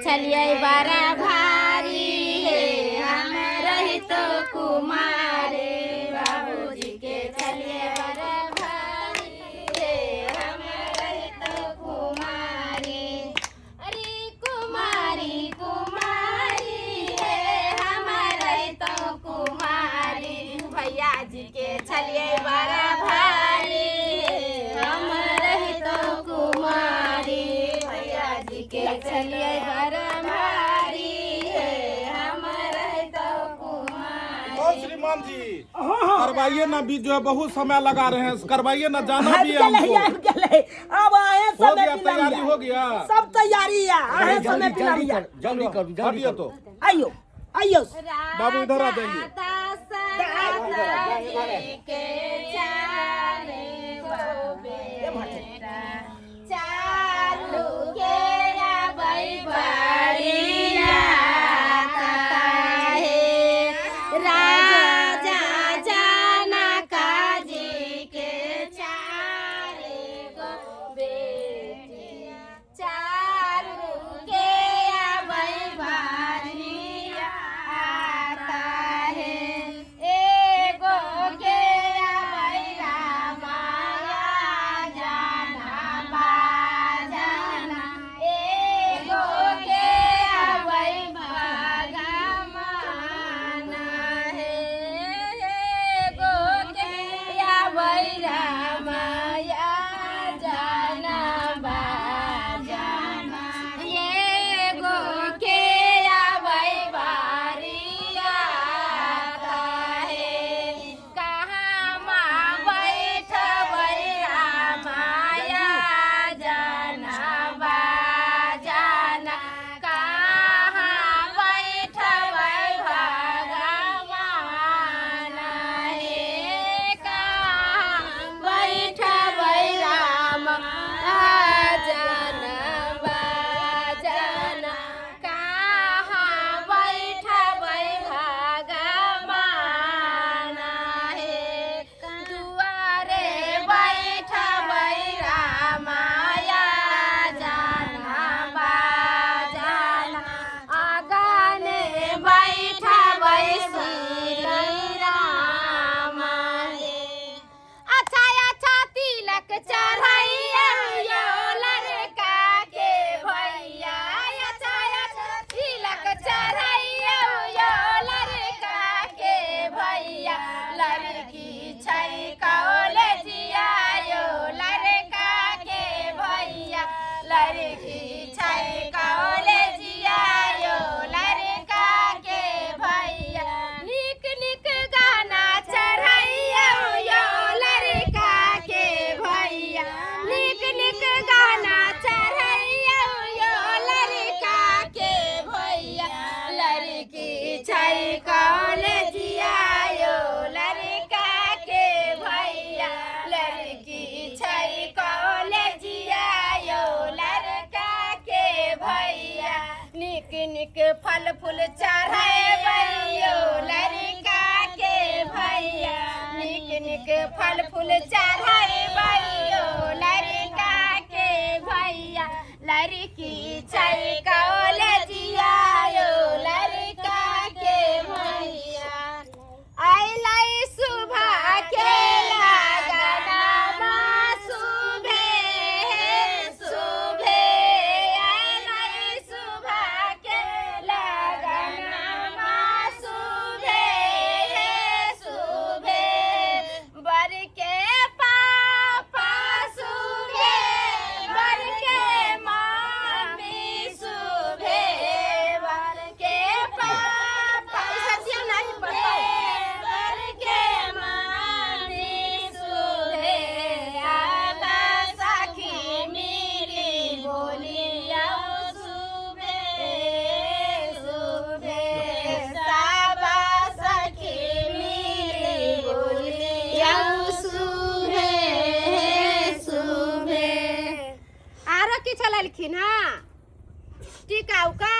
छलिए बड़ा भारी हे हम रही तो कुमारे बाबूजी के छलिए बड़ा भारी हे हम रही तो कुमारी अरे कुमारी कुमारी हे हम रही तो कुमारी भैया जी के छलिए बड़ा भारी हम रही तो कुमारी भैया जी के छलिए बड़ा भारी हम रही तो कुमारी। ओ श्रीमान जी करवाइए ना, भी जो है बहुत समय लगा रहे हैं, करवाइए ना, जाना भी है हमको। अब आए हो समय गया, तैयारी हो गया, सब तैयारी है, आए समय पिलाइए। जल्दी कर हटिए तो आइयो आइयो बाबू इधर आ जाइए। निक फल फूल चढ़ाइयो लड़का के भैया निक फल फूल चढ़ाइयो लड़का के भैया लड़की छै कॉलेजिया लड़का के भैया आइलाई सुबह के चलखिन हाँ टिकाऊ का